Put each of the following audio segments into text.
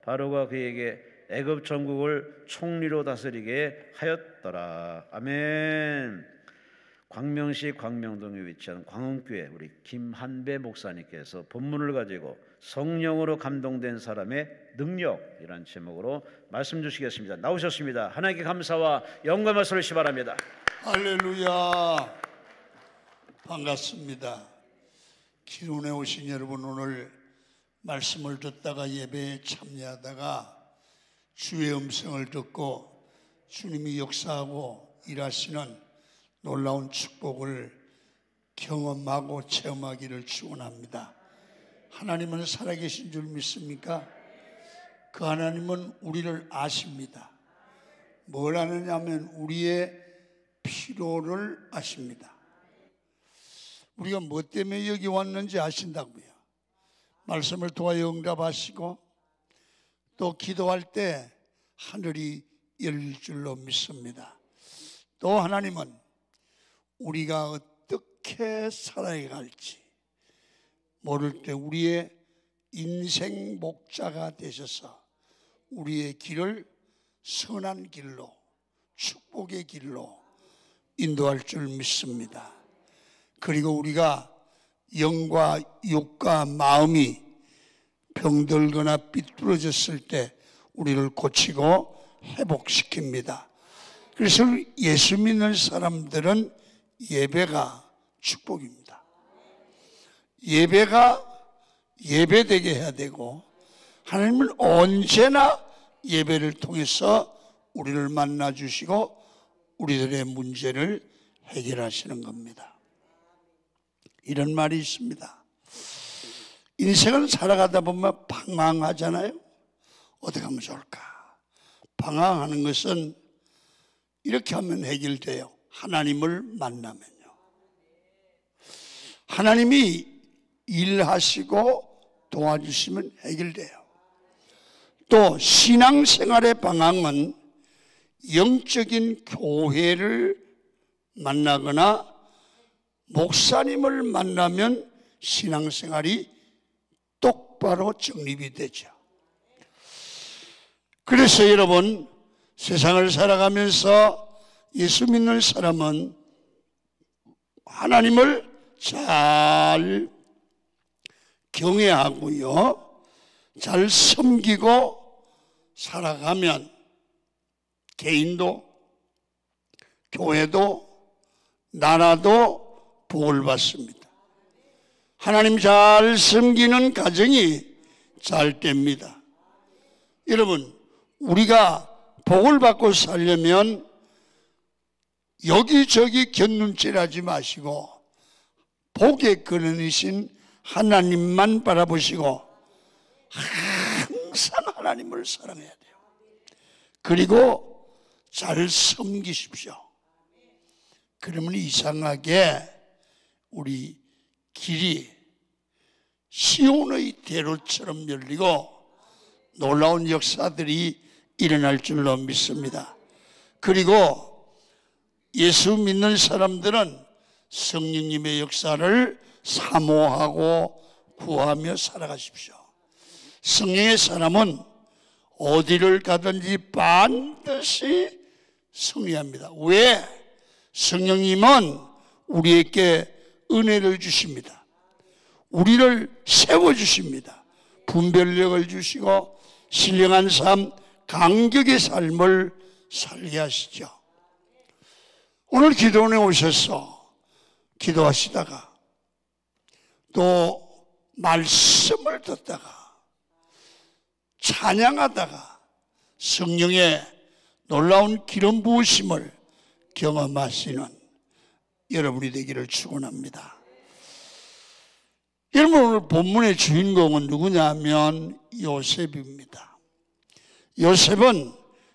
바로가 그에게 애굽 전국을 총리로 다스리게 하였더라. 아멘. 광명시 광명동에 위치한 광흥교회 우리 김한배 목사님께서 본문을 가지고 성령으로 감동된 사람의 능력이라는 제목으로 말씀 주시겠습니다. 나오셨습니다. 하나님께 감사와 영광 말씀을 시바랍니다. 할렐루야. 반갑습니다. 기도원에 오신 여러분, 오늘 말씀을 듣다가 예배에 참여하다가 주의 음성을 듣고 주님이 역사하고 일하시는 놀라운 축복을 경험하고 체험하기를 축원합니다. 하나님은 살아계신 줄 믿습니까? 그 하나님은 우리를 아십니다. 뭘 아느냐면 우리의 필요를 아십니다. 우리가 뭐 때문에 여기 왔는지 아신다고요. 말씀을 통하여 응답하시고 또 기도할 때 하늘이 열릴 줄로 믿습니다. 또 하나님은 우리가 어떻게 살아야 할지 모를 때 우리의 인생 목자가 되셔서 우리의 길을 선한 길로, 축복의 길로 인도할 줄 믿습니다. 그리고 우리가 영과 육과 마음이 병들거나 삐뚤어졌을 때 우리를 고치고 회복시킵니다. 그래서 예수 믿는 사람들은 예배가 축복입니다. 예배가 예배되게 해야 되고, 하나님은 언제나 예배를 통해서 우리를 만나 주시고 우리들의 문제를 해결하시는 겁니다. 이런 말이 있습니다. 인생을 살아가다 보면 방황하잖아요. 어떻게 하면 좋을까? 방황하는 것은 이렇게 하면 해결돼요. 하나님을 만나면요. 하나님이 일하시고 도와주시면 해결돼요. 또 신앙생활의 방황은 영적인 교회를 만나거나 목사님을 만나면 신앙생활이 똑바로 정립이 되죠. 그래서 여러분, 세상을 살아가면서 예수 믿는 사람은 하나님을 잘 경외하고요, 잘 섬기고 살아가면 개인도 교회도 나라도 복을 받습니다. 하나님 잘 섬기는 가정이 잘 됩니다. 여러분, 우리가 복을 받고 살려면 여기저기 곁눈질하지 마시고 복의 근원이신 하나님만 바라보시고 항상 하나님을 사랑해야 돼요. 그리고 잘 섬기십시오. 그러면 이상하게 우리 길이 시온의 대로처럼 열리고 놀라운 역사들이 일어날 줄로 믿습니다. 그리고 예수 믿는 사람들은 성령님의 역사를 사모하고 구하며 살아가십시오. 성령의 사람은 어디를 가든지 반드시 승리합니다. 왜? 성령님은 우리에게 은혜를 주십니다. 우리를 세워주십니다. 분별력을 주시고 신령한 삶, 감격의 삶을 살게 하시죠. 오늘 기도원에 오셔서 기도하시다가 또 말씀을 듣다가 찬양하다가 성령의 놀라운 기름 부으심을 경험하시는 여러분이 되기를 축원합니다. 여러분, 오늘 본문의 주인공은 누구냐 하면 요셉입니다. 요셉은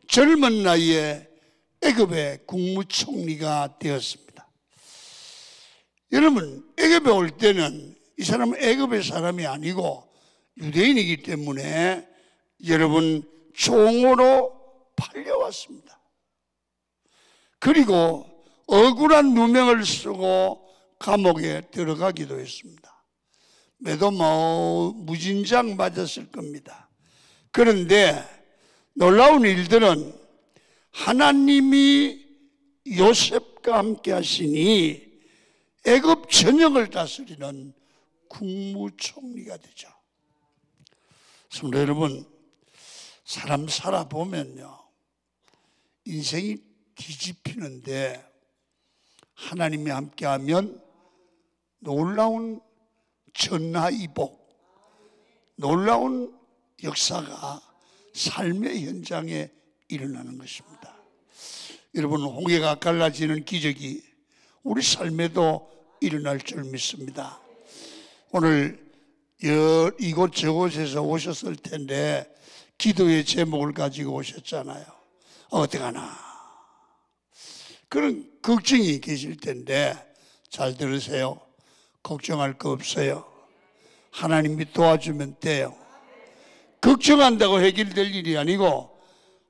젊은 나이에 애굽의 국무총리가 되었습니다. 여러분, 애굽에 올 때는 이 사람은 애굽의 사람이 아니고 유대인이기 때문에 여러분 종으로 팔려왔습니다. 그리고 억울한 누명을 쓰고 감옥에 들어가기도 했습니다. 매도 무진장 맞았을 겁니다. 그런데 놀라운 일들은 하나님이 요셉과 함께 하시니 애굽 전역을 다스리는 국무총리가 되죠. 성도 여러분, 사람 살아보면요, 인생이 뒤집히는데 하나님이 함께하면 놀라운 전화위복, 놀라운 역사가 삶의 현장에 일어나는 것입니다. 여러분, 홍해가 갈라지는 기적이 우리 삶에도 일어날 줄 믿습니다. 오늘 이곳저곳에서 오셨을 텐데 기도의 제목을 가지고 오셨잖아요. 어떡하나 그런 걱정이 계실 텐데 잘 들으세요. 걱정할 거 없어요. 하나님이 도와주면 돼요. 걱정한다고 해결될 일이 아니고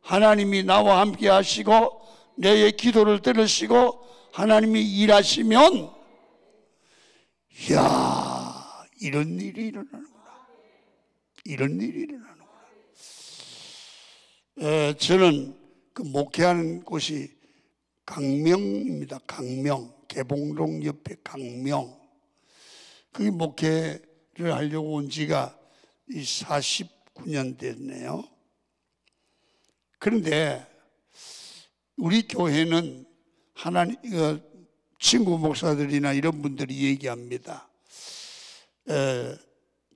하나님이 나와 함께 하시고 내 기도를 들으시고 하나님이 일하시면, 이야, 이런 일이 일어나는구나. 이런 일이 일어나는구나. 저는 그 목회하는 곳이 강명입니다. 강명. 개봉동 옆에 강명. 거기 목회를 하려고 온 지가 49년 됐네요. 그런데 우리 교회는 하나님, 친구 목사들이나 이런 분들이 얘기합니다.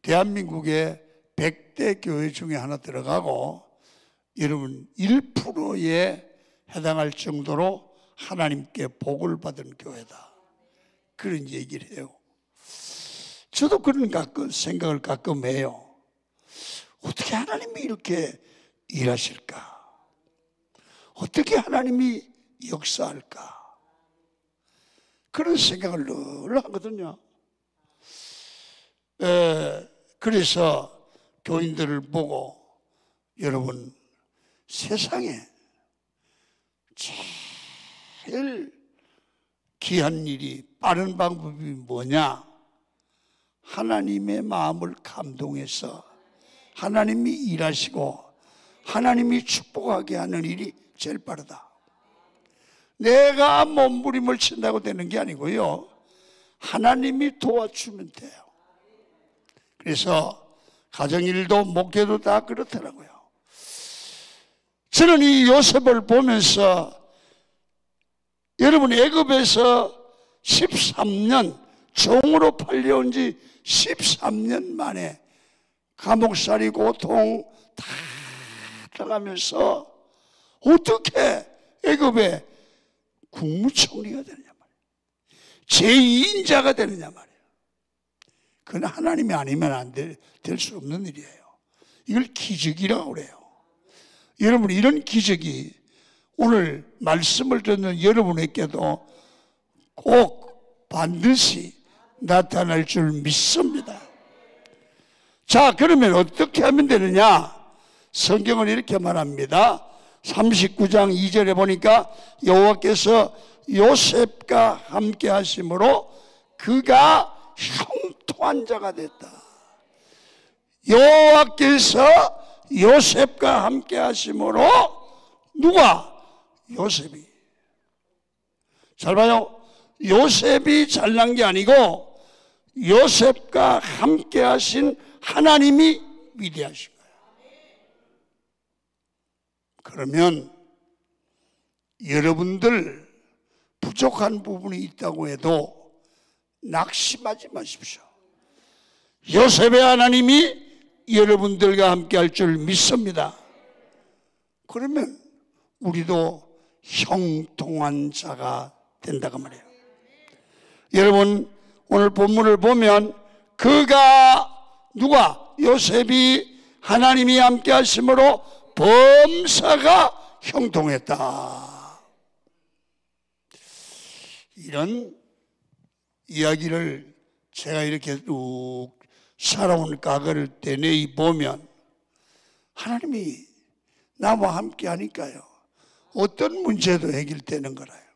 대한민국의 100대 교회 중에 하나 들어가고 여러분 1%에 해당할 정도로 하나님께 복을 받은 교회다. 그런 얘기를 해요. 저도 그런 생각을 가끔 해요. 어떻게 하나님이 이렇게 일하실까? 어떻게 하나님이 역사할까? 그런 생각을 늘 하거든요. 그래서 교인들을 보고, 여러분, 세상에 제일 귀한 일이, 빠른 방법이 뭐냐? 하나님의 마음을 감동해서 하나님이 일하시고 하나님이 축복하게 하는 일이 제일 빠르다. 내가 몸부림을 친다고 되는 게 아니고요, 하나님이 도와주면 돼요. 그래서 가정일도 목회도 다 그렇더라고요. 저는 이 요셉을 보면서, 여러분, 애굽에서 13년 종으로 팔려온 지 13년 만에 감옥살이 고통 다 들어가면서 어떻게 애굽의 국무총리가 되느냐 말이에요. 제2인자가 되느냐 말이에요. 그건 하나님이 아니면 될 수 없는 일이에요. 이걸 기적이라고 그래요. 여러분, 이런 기적이 오늘 말씀을 듣는 여러분에게도 꼭 반드시 나타날 줄 믿습니다. 자, 그러면 어떻게 하면 되느냐? 성경은 이렇게 말합니다. 39장 2절에 보니까 여호와께서 요셉과 함께 하심으로 그가 형통한 자가 됐다. 여호와께서 요셉과 함께 하심으로, 누가? 요셉이. 잘 봐요. 요셉이 잘난 게 아니고 요셉과 함께 하신 하나님이 위대하신 거예요. 그러면 여러분들 부족한 부분이 있다고 해도 낙심하지 마십시오. 요셉의 하나님이 여러분들과 함께 할 줄 믿습니다. 그러면 우리도 형통한 자가 된다고 말해요. 여러분, 오늘 본문을 보면 그가, 누가? 요셉이 하나님이 함께 하심으로 범사가 형통했다. 이런 이야기를 제가 이렇게 쭉 살아온 과거를 되뇌이 보면 하나님이 나와 함께 하니까요, 어떤 문제도 해결되는 거라요.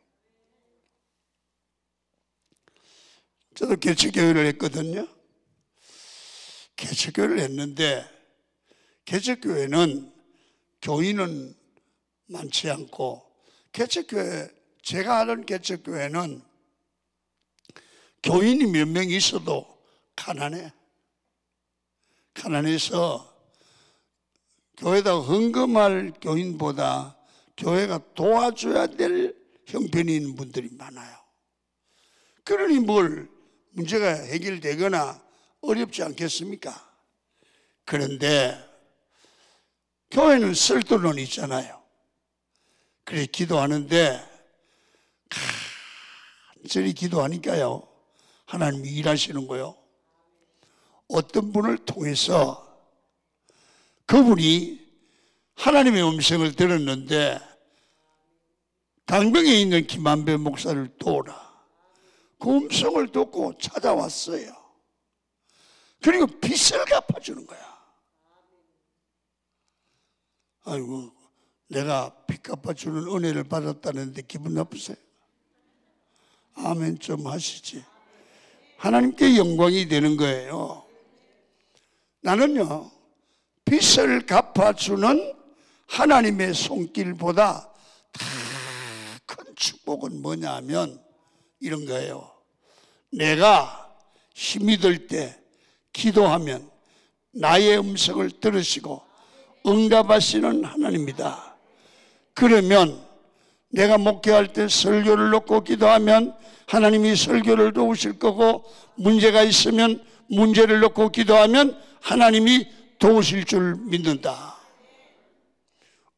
저도 개척교회를 했거든요. 개척교회를 했는데 개척교회는 교인은 많지 않고, 개척교회, 제가 아는 개척교회는 교인이 몇 명 있어도 가난해. 가난해서 교회에다 헌금할 교인보다 교회가 도와줘야 될 형편이 있는 분들이 많아요. 그러니 뭘 문제가 해결되거나 어렵지 않겠습니까? 그런데 교회는 쓸 돈은 있잖아요. 그래 기도하는데 간절히 기도하니까요, 하나님이 일하시는 거요. 어떤 분을 통해서 그분이 하나님의 음성을 들었는데 강병에 있는 김한배 목사를 도우라. 그 음성을 듣고 찾아왔어요. 그리고 빚을 갚아주는 거야. 아이고, 내가 빚 갚아주는 은혜를 받았다는데 기분 나쁘세요? 아멘 좀 하시지. 하나님께 영광이 되는 거예요. 나는요, 빚을 갚아주는 하나님의 손길보다 더 큰 축복은 뭐냐 하면 이런 거예요. 내가 힘이 들 때 기도하면 나의 음성을 들으시고 응답하시는 하나님이다. 그러면 내가 목회할 때 설교를 놓고 기도하면 하나님이 설교를 도우실 거고, 문제가 있으면 문제를 놓고 기도하면 하나님이 도우실 줄 믿는다.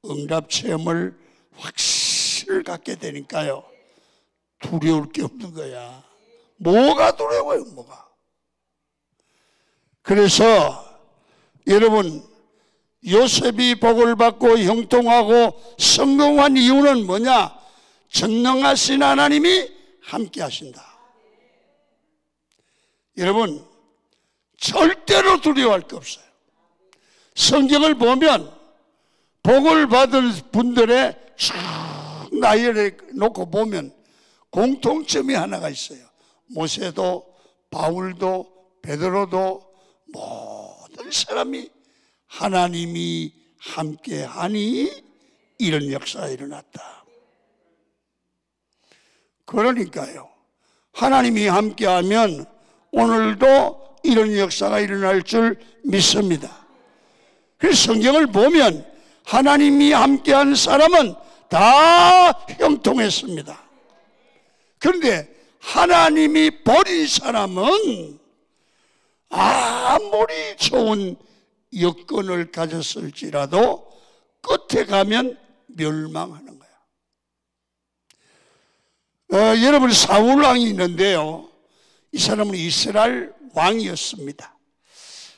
응답 체험을 확실히 갖게 되니까요, 두려울 게 없는 거야. 뭐가 두려워요, 뭐가. 그래서 여러분, 요셉이 복을 받고 형통하고 성공한 이유는 뭐냐? 전능하신 하나님이 함께 하신다. 여러분, 절대로 두려워할 게 없어요. 성경을 보면 복을 받은 분들의 쭉 나열해 놓고 보면 공통점이 하나가 있어요. 모세도 바울도 베드로도 모든 사람이 하나님이 함께하니 이런 역사가 일어났다. 그러니까요, 하나님이 함께하면 오늘도 이런 역사가 일어날 줄 믿습니다. 그래서 성경을 보면 하나님이 함께한 사람은 다 형통했습니다. 그런데 하나님이 버린 사람은 아무리 좋은 여건을 가졌을지라도 끝에 가면 멸망하는 거야. 여러분, 사울 왕이 있는데요, 이 사람은 이스라엘 왕이었습니다.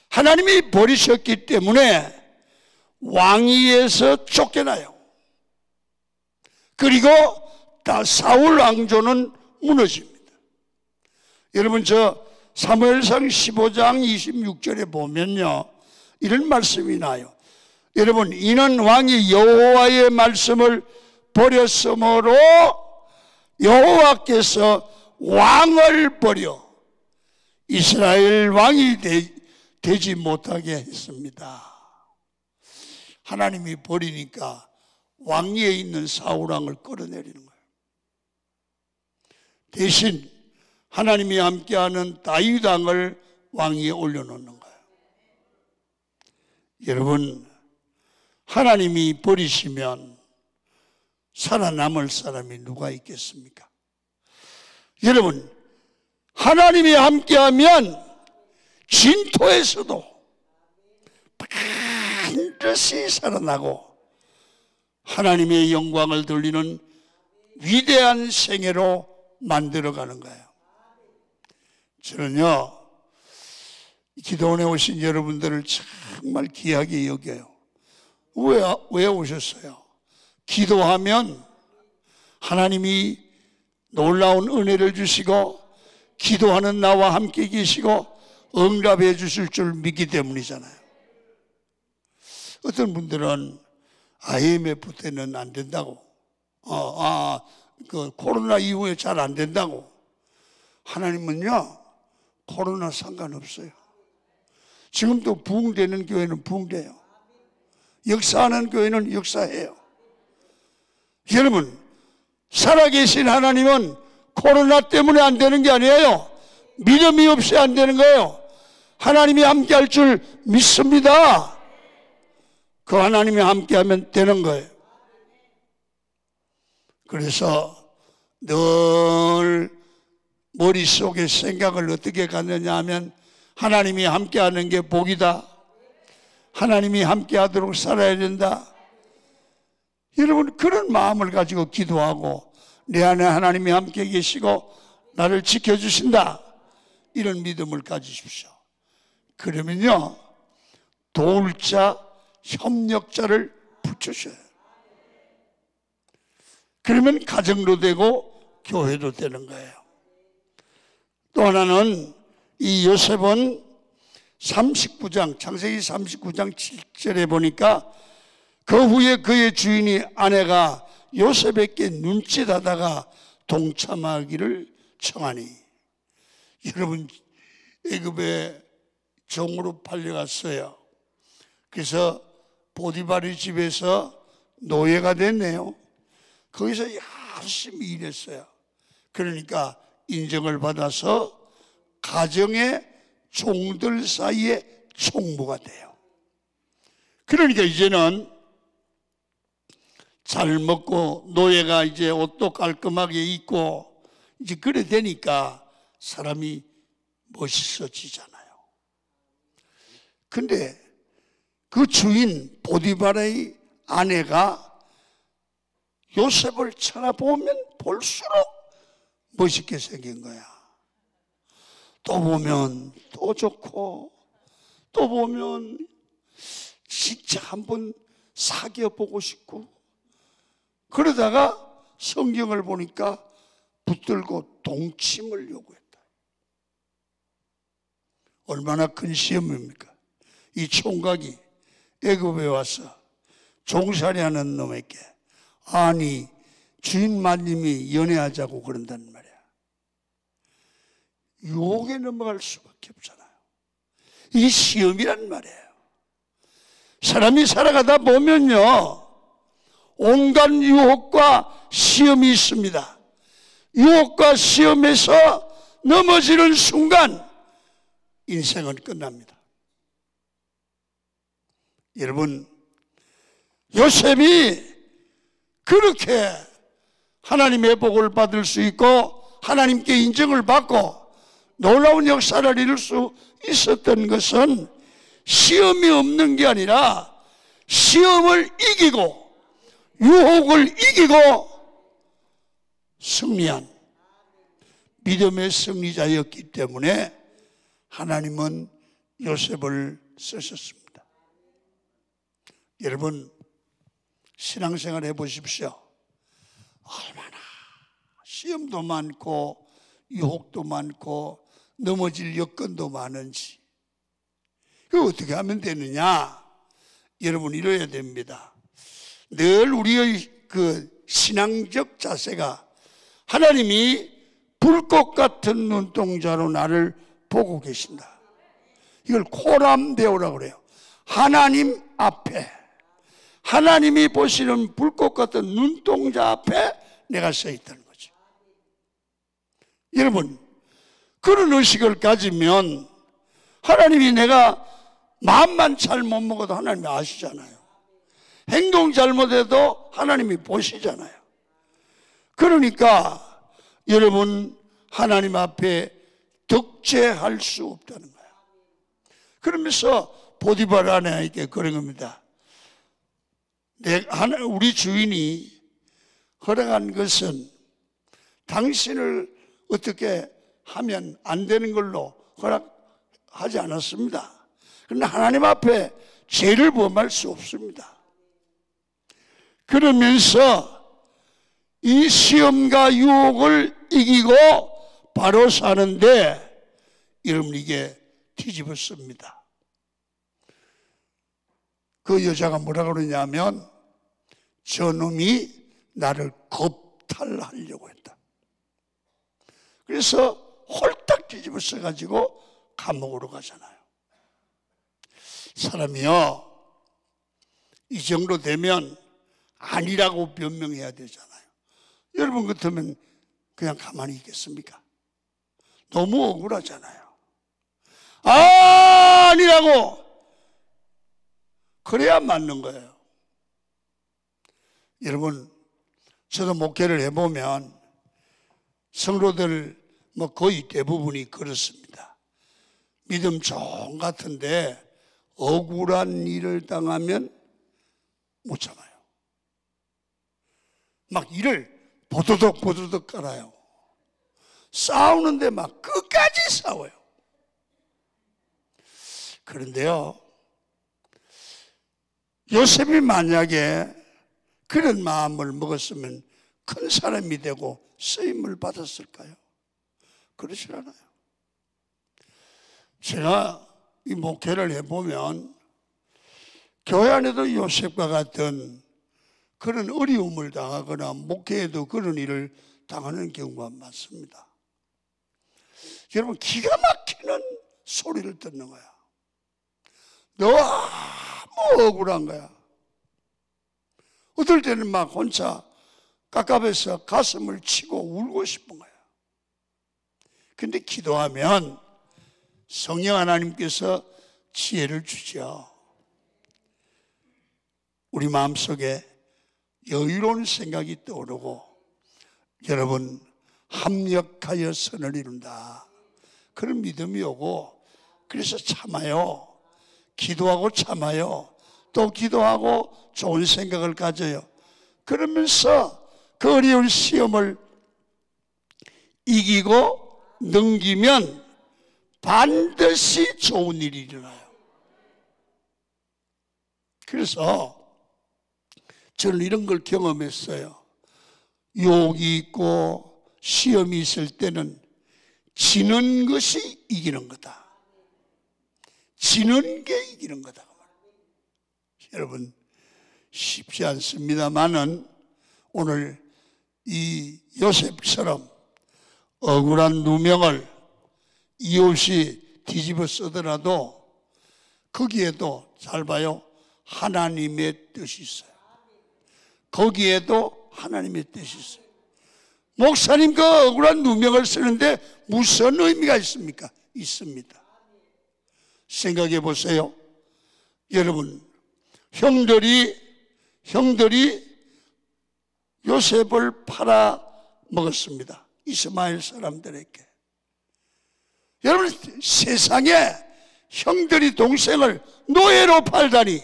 하나님이 버리셨기 때문에 왕위에서 쫓겨나요. 그리고 사울 왕조는 무너집니다. 여러분, 저 사무엘상 15장 26절에 보면요, 이런 말씀이 나요. 여러분, 이는 왕이 여호와의 말씀을 버렸으므로 여호와께서 왕을 버려 이스라엘 왕이 되지 못하게 했습니다. 하나님이 버리니까 왕위에 있는 사울 왕을 끌어내리는 거예요. 대신 하나님이 함께하는 다윗 왕을 왕위에 올려놓는 거예요. 여러분, 하나님이 버리시면 살아남을 사람이 누가 있겠습니까? 여러분, 하나님이 함께하면 진토에서도 반드시 살아나고 하나님의 영광을 돌리는 위대한 생애로 만들어가는 거예요. 저는요, 기도원에 오신 여러분들을 정말 귀하게 여겨요. 왜 오셨어요? 기도하면 하나님이 놀라운 은혜를 주시고 기도하는 나와 함께 계시고 응답해 주실 줄 믿기 때문이잖아요. 어떤 분들은 IMF 때는 안 된다고, 그 코로나 이후에 잘 안 된다고. 하나님은요, 코로나 상관없어요. 지금도 부흥되는 교회는 부흥돼요. 역사하는 교회는 역사해요. 여러분, 살아계신 하나님은 코로나 때문에 안 되는 게 아니에요. 믿음이 없이 안 되는 거예요. 하나님이 함께 할 줄 믿습니다. 그 하나님이 함께 하면 되는 거예요. 그래서 늘 머릿속에 생각을 어떻게 갖느냐 하면 하나님이 함께 하는 게 복이다. 하나님이 함께 하도록 살아야 된다. 여러분, 그런 마음을 가지고 기도하고 내 안에 하나님이 함께 계시고 나를 지켜주신다. 이런 믿음을 가지십시오. 그러면요, 도울 자, 협력자를 붙여줘요. 그러면 가정도 되고 교회도 되는 거예요. 또 하나는 이 요셉은 39장, 창세기 39장 7절에 보니까 그 후에 그의 주인이 아내가 요셉에게 눈짓하다가 동참하기를 청하니, 여러분, 애굽에 종으로 팔려갔어요. 그래서 보디바리 집에서 노예가 됐네요. 거기서 열심히 일했어요. 그러니까 인정을 받아서 가정의 종들 사이에 총무가 돼요. 그러니까 이제는 잘 먹고 노예가 이제 옷도 깔끔하게 입고 이제 그래 되니까 사람이 멋있어지잖아요. 근데 그 주인 보디바라의 아내가 요셉을 쳐다보면 볼수록 멋있게 생긴 거야. 또 보면 또 좋고, 또 보면 진짜 한번 사귀어 보고 싶고, 그러다가 성경을 보니까 붙들고 동침을 요구했다. 얼마나 큰 시험입니까? 이 총각이 애굽에 와서 종살이하는 놈에게 아니 주인 마님이 연애하자고 그런단 말이야. 유혹에 넘어갈 수밖에 없잖아요. 이게 시험이란 말이에요. 사람이 살아가다 보면요, 온갖 유혹과 시험이 있습니다. 유혹과 시험에서 넘어지는 순간 인생은 끝납니다. 여러분, 요셉이 그렇게 하나님의 복을 받을 수 있고 하나님께 인정을 받고 놀라운 역사를 이룰 수 있었던 것은 시험이 없는 게 아니라 시험을 이기고 유혹을 이기고 승리한 믿음의 승리자였기 때문에 하나님은 요셉을 쓰셨습니다. 여러분, 신앙생활 해보십시오. 얼마나 시험도 많고 유혹도 많고 넘어질 여건도 많은지. 그거 어떻게 하면 되느냐? 여러분, 이래야 됩니다. 늘 우리의 그 신앙적 자세가 하나님이 불꽃 같은 눈동자로 나를 보고 계신다. 이걸 코람데오라고 그래요. 하나님 앞에, 하나님이 보시는 불꽃 같은 눈동자 앞에 내가 서 있다는 거죠. 여러분, 그런 의식을 가지면 하나님이 내가 마음만 잘못 먹어도 하나님이 아시잖아요. 행동 잘못해도 하나님이 보시잖아요. 그러니까 여러분, 하나님 앞에 득죄할 수 없다는 거예요. 그러면서 보디발 아내에게 그런 겁니다. 우리 주인이 허락한 것은 당신을 어떻게 하면 안 되는 걸로 허락하지 않았습니다. 그러나 하나님 앞에 죄를 범할 수 없습니다. 그러면서 이 시험과 유혹을 이기고 바로 사는데 여러분, 이게 뒤집었습니다. 그 여자가 뭐라고 그러냐면 저놈이 나를 겁탈하려고 했다. 그래서 홀딱 뒤집어서 가지고 감옥으로 가잖아요. 사람이요, 이 정도 되면 아니라고 변명해야 되잖아요. 여러분 같으면 그냥 가만히 있겠습니까? 너무 억울하잖아요. 아니라고 그래야 맞는 거예요. 여러분, 저도 목회를 해보면 성도들 거의 대부분이 그렇습니다. 믿음 종 같은데 억울한 일을 당하면 못 참아요. 막 일을 보도덕 깔아요. 싸우는데 막 끝까지 싸워요. 그런데요, 요셉이 만약에 그런 마음을 먹었으면 큰 사람이 되고 쓰임을 받았을까요? 그렇지 않아요. 제가 이 목회를 해보면 교회 안에도 요셉과 같은 그런 어려움을 당하거나 목회에도 그런 일을 당하는 경우가 많습니다. 여러분, 기가 막히는 소리를 듣는 거야. 너무 억울한 거야. 어떨 때는 막 혼자 깝깝해서 가슴을 치고 울고 싶은 거야. 근데 기도하면 성령 하나님께서 지혜를 주죠. 우리 마음속에 여유로운 생각이 떠오르고, 여러분, 합력하여 선을 이룬다, 그런 믿음이 오고, 그래서 참아요. 기도하고 참아요. 또 기도하고 좋은 생각을 가져요. 그러면서 그 어려운 시험을 이기고 넘기면 반드시 좋은 일이 일어나요. 그래서 저는 이런 걸 경험했어요. 욕이 있고 시험이 있을 때는 지는 것이 이기는 거다. 지는 게 이기는 거다. 여러분, 쉽지 않습니다만은 오늘 이 요셉처럼 억울한 누명을 이웃이 뒤집어 쓰더라도 거기에도 잘 봐요. 하나님의 뜻이 있어요. 거기에도 하나님의 뜻이 있어요. 목사님 그 억울한 누명을 쓰는데 무슨 의미가 있습니까? 있습니다. 생각해 보세요. 여러분, 형들이 요셉을 팔아 먹었습니다. 이스마엘 사람들에게. 여러분, 세상에 형들이 동생을 노예로 팔다니,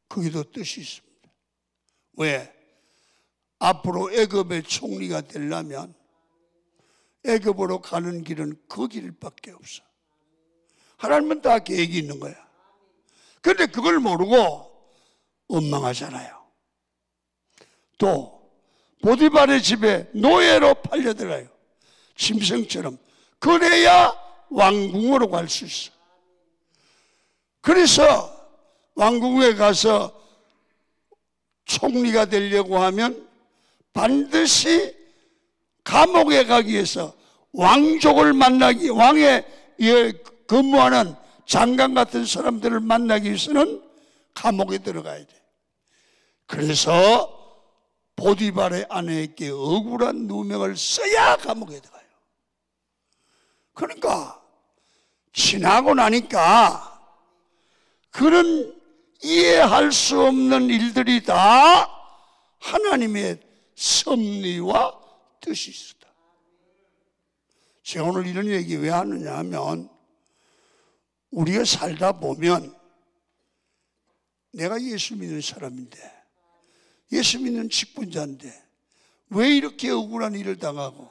거기도 뜻이 있습니다. 왜? 앞으로 애굽의 총리가 되려면 애굽으로 가는 길은 그 길밖에 없어. 하나님은 다 계획이 있는 거야. 그런데 그걸 모르고 원망하잖아요. 또 보디발의 집에 노예로 팔려들어요. 짐승처럼. 그래야 왕궁으로 갈 수 있어. 그래서 왕궁에 가서 총리가 되려고 하면 반드시 감옥에 가기 위해서 왕족을 만나기, 왕의 근무하는 장관 같은 사람들을 만나기 위해서는 감옥에 들어가야 돼. 그래서 보디발의 아내에게 억울한 누명을 써야 감옥에 들어가요. 그러니까 지나고 나니까 그런 이해할 수 없는 일들이 다 하나님의 섭리와 뜻이 있었다. 제가 오늘 이런 얘기 왜 하느냐 하면, 우리가 살다 보면 내가 예수 믿는 사람인데, 예수 믿는 직분자인데 왜 이렇게 억울한 일을 당하고,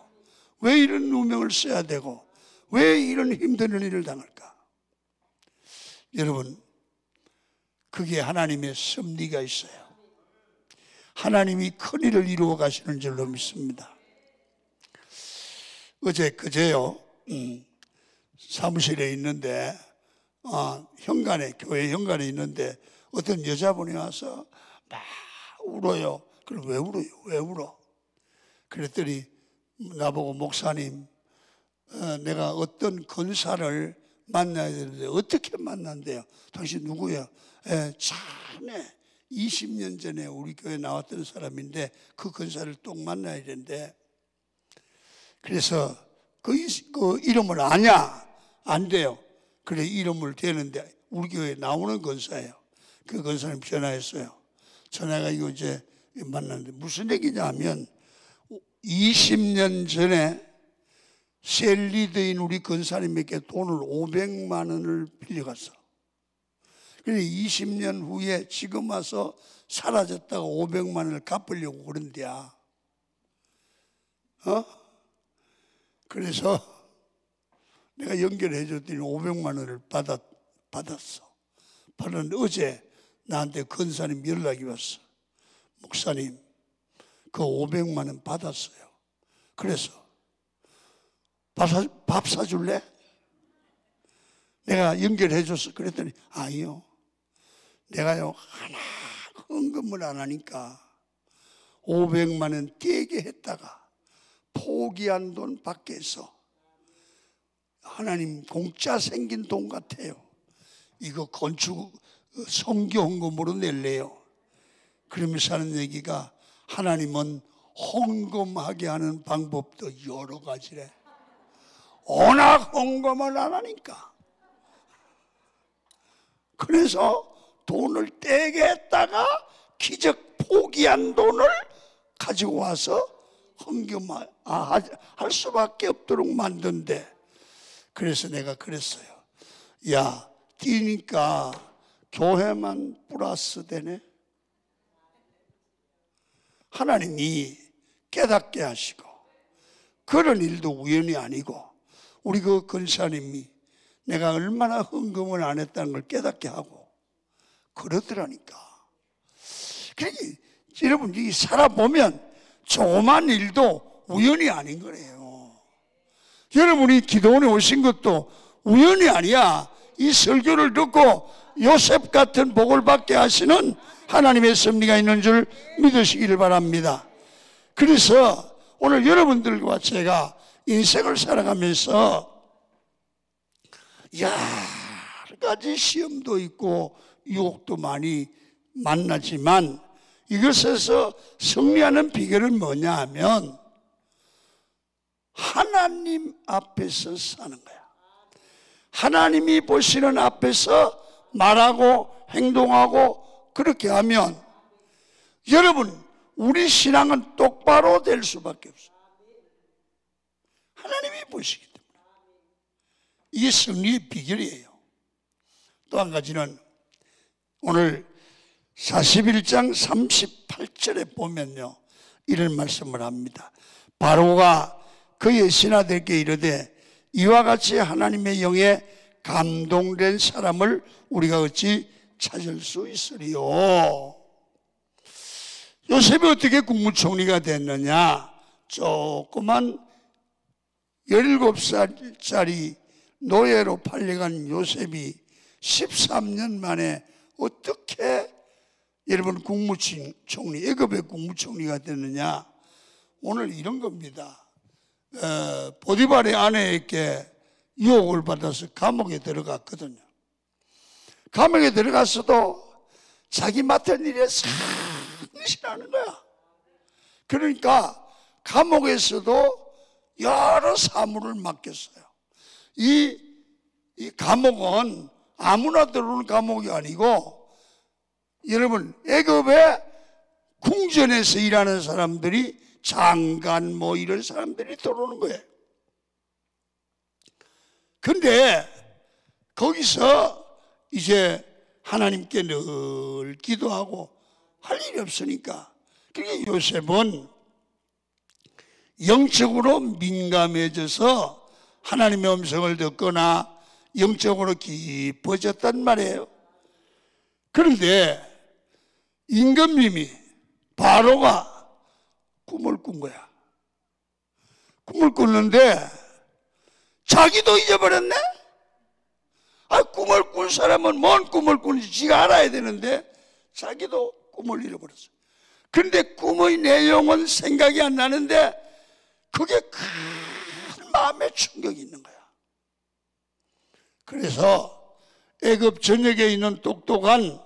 왜 이런 누명을 써야 되고, 왜 이런 힘든 일을 당할까? 여러분, 그게 하나님의 섭리가 있어요. 하나님이 큰 일을 이루어 가시는 줄로 믿습니다. 그제요, 사무실에 있는데, 교회 현관에 있는데 어떤 여자분이 와서 막 울어요. 그럼 왜 울어요? 왜 울어? 그랬더니 나보고, 목사님, 내가 어떤 권사를 만나야 되는데 어떻게 만난대요? 당신 누구야? 자네 20년 전에 우리 교회 나왔던 사람인데 그 근사를 꼭 만나야 되는데, 그래서 그 이름을 아냐? 안 돼요. 그래 이름을 대는데 우리 교회에 나오는 권사예요. 그 권사님 전화했어요. 전화가 이거 이제 만났는데 무슨 얘기냐 하면 20년 전에 셀리드인 우리 권사님에게 돈을 500만 원을 빌려갔어. 그래서 20년 후에 지금 와서 사라졌다가 500만 원을 갚으려고 그런대야. 그래서 내가 연결해 줬더니 500만 원을 받았어. 받았는데 어제 나한테 권사님 연락이 왔어. 목사님, 그 500만 원 받았어요. 그래서 밥 사줄래? 내가 연결해 줬어. 그랬더니 아니요, 내가요 하나 헌금을 안 하니까 500만 원 떼게 했다가 포기한 돈 밖에서 하나님 공짜 생긴 돈 같아요. 이거 건축 성교 헌금으로 낼래요. 그러면서 하는 얘기가 하나님은 헌금하게 하는 방법도 여러 가지래. 워낙 헌금을 안 하니까. 그래서 돈을 떼게 했다가 기적 포기한 돈을 가지고 와서 헌금할 수밖에 없도록 만든대. 그래서 내가 그랬어요. 야, 뛰니까 교회만 플러스 되네. 하나님이 깨닫게 하시고 그런 일도 우연이 아니고 우리 그 권사님이 내가 얼마나 헌금을 안 했다는 걸 깨닫게 하고 그러더라니까. 그러니까 여러분 이 살아보면 조그만 일도 우연이 아닌 거예요. 여러분이 기도원에 오신 것도 우연이 아니야. 이 설교를 듣고 요셉 같은 복을 받게 하시는 하나님의 섭리가 있는 줄 믿으시기를 바랍니다. 그래서 오늘 여러분들과 제가 인생을 살아가면서 여러 가지 시험도 있고 유혹도 많이 만나지만 이것에서 승리하는 비결은 뭐냐 하면 하나님 앞에서 사는 거야. 하나님이 보시는 앞에서 말하고 행동하고 그렇게 하면 여러분 우리 신앙은 똑바로 될 수밖에 없어요. 하나님이 보시기 때문에. 이게 승리의 비결이에요. 또 한 가지는 오늘 41장 38절에 보면요 이런 말씀을 합니다. 바로가 그의 신하들께 이르되 이와 같이 하나님의 영에 감동된 사람을 우리가 어찌 찾을 수 있으리요. 요셉이 어떻게 국무총리가 됐느냐? 조그만 17살짜리 노예로 팔려간 요셉이 13년 만에 어떻게 여러분 국무총리, 애굽의 국무총리가 됐느냐? 오늘 이런 겁니다. 보디발의 아내에게 유혹을 받아서 감옥에 들어갔거든요. 감옥에 들어갔어도 자기 맡은 일에 상실하는 거야. 그러니까 감옥에서도 여러 사물을 맡겼어요. 이 감옥은 아무나 들어오는 감옥이 아니고 여러분 애굽의 궁전에서 일하는 사람들이 장관 뭐 이런 사람들이 들어오는 거예요. 근데 거기서 이제 하나님께 늘 기도하고 할 일이 없으니까 그러니까 요셉은 영적으로 민감해져서 하나님의 음성을 듣거나 영적으로 깊어졌단 말이에요. 그런데 임금님이 바로가 꿈을 꾼 거야. 꿈을 꿨는데 자기도 잊어버렸네? 꿈을 꾼 사람은 뭔 꿈을 꾸는지 지가 알아야 되는데 자기도 꿈을 잃어버렸어. 그런데 꿈의 내용은 생각이 안 나는데 그게 큰 마음의 충격이 있는 거야. 그래서 애굽 전역에 있는 똑똑한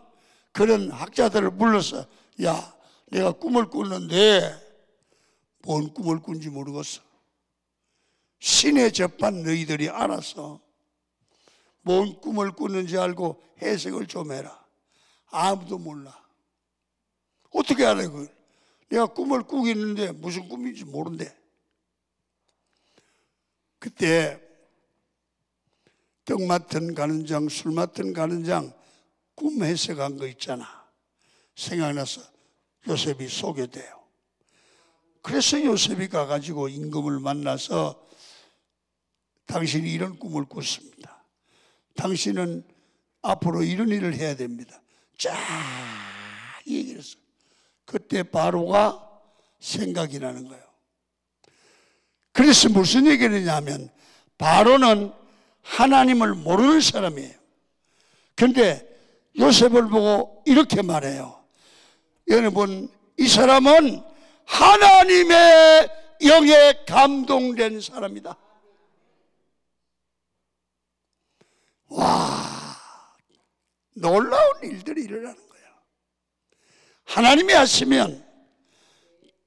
그런 학자들을 불러서 야, 내가 꿈을 꿨는데 뭔 꿈을 꾼지 모르겠어. 신에 접한 너희들이 알아서 뭔 꿈을 꿨는지 알고 해석을 좀 해라. 아무도 몰라. 어떻게 알아 그걸? 내가 꿈을 꾸고 있는데 무슨 꿈인지 모른대. 그때 떡 맡은 가는 장, 술 맡은 가는 장 꿈 해석한 거 있잖아. 생각나서 요셉이 소개돼요. 그래서 요셉이 가가지고 임금을 만나서 당신이 이런 꿈을 꿨습니다. 당신은 앞으로 이런 일을 해야 됩니다. 쫙 얘기를 했어요. 그때 바로가 생각이 나는 거예요. 그래서 무슨 얘기를 했냐면 바로는 하나님을 모르는 사람이에요. 그런데 요셉을 보고 이렇게 말해요. 여러분, 이 사람은 하나님의 영에 감동된 사람이다. 와, 놀라운 일들이 일어나는 거예요. 하나님이 하시면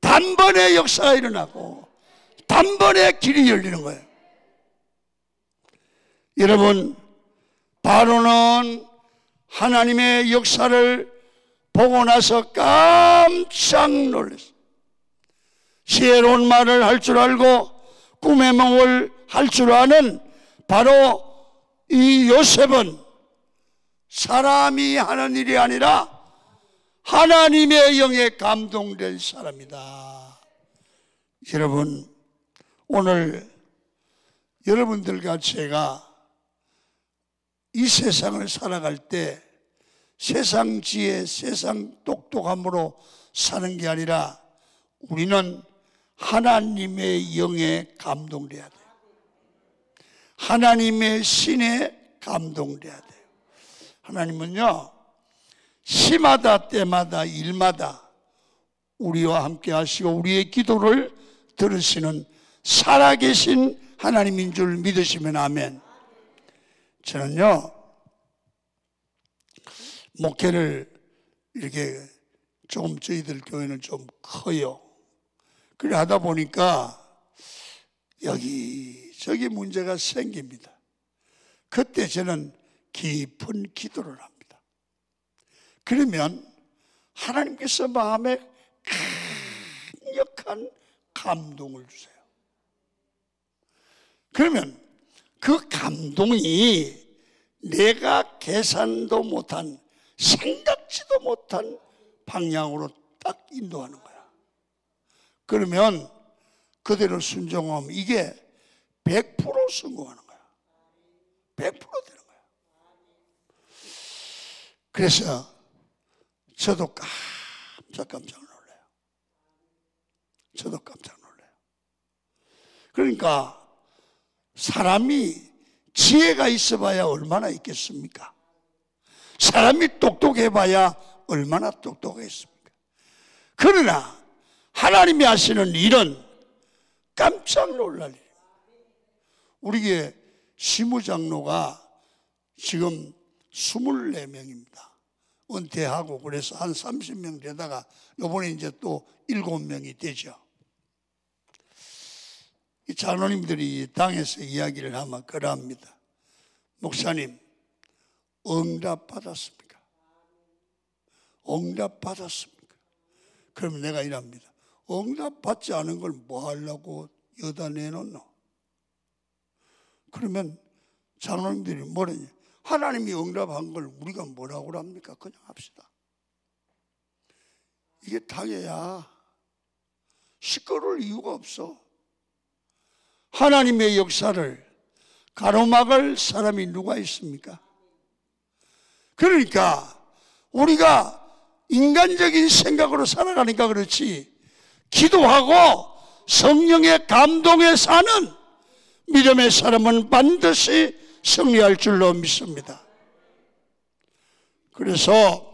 단번에 역사가 일어나고 단번에 길이 열리는 거예요. 여러분, 바로는 하나님의 역사를 보고 나서 깜짝 놀랐어요. 지혜로운 말을 할 줄 알고 꿈의 몽을 할 줄 아는 바로 이 요셉은 사람이 하는 일이 아니라 하나님의 영에 감동될 사람이다. 여러분, 오늘 여러분들과 제가 이 세상을 살아갈 때 세상 지혜, 세상 똑똑함으로 사는 게 아니라 우리는 하나님의 영에 감동돼야 돼요. 하나님의 신에 감동돼야 돼요. 하나님은요, 시마다 때마다 일마다 우리와 함께 하시고 우리의 기도를 들으시는 살아계신 하나님인 줄 믿으시면 아멘. 저는요, 목회를 이렇게 조금 저희들 교회는 좀 커요. 그래 하다 보니까 여기저기 문제가 생깁니다. 그때 저는 깊은 기도를 합니다. 그러면 하나님께서 마음에 강력한 감동을 주세요. 그러면 그 감동이 내가 계산도 못한, 생각지도 못한 방향으로 딱 인도하는 거야. 그러면 그대로 순종하면 이게 100% 성공하는 거야. 100% 되는 거야. 그래서 저도 깜짝 놀라요. 저도 깜짝 놀라요. 그러니까 사람이 지혜가 있어봐야 얼마나 있겠습니까? 사람이 똑똑해봐야 얼마나 똑똑했습니까? 그러나 하나님이 하시는 일은 깜짝 놀랄 일입니다. 우리 교회 시무장로가 지금 24명입니다. 은퇴하고 그래서 한 30명 되다가 이번에 이제 또 7명이 되죠. 이 장로님들이 당에서 이야기를 하면 그러합니다. 목사님, 응답 받았습니까? 응답 받았습니까? 그러면 내가 이랍니다. 응답 받지 않은 걸 뭐 하려고 여다 내놓노? 그러면 장로님들이 뭐라냐? 하나님이 응답한 걸 우리가 뭐라고 합니까? 그냥 합시다. 이게 당해야 시끄러울 이유가 없어. 하나님의 역사를 가로막을 사람이 누가 있습니까? 그러니까 우리가 인간적인 생각으로 살아가니까 그렇지, 기도하고 성령의 감동에 사는 믿음의 사람은 반드시 승리할 줄로 믿습니다. 그래서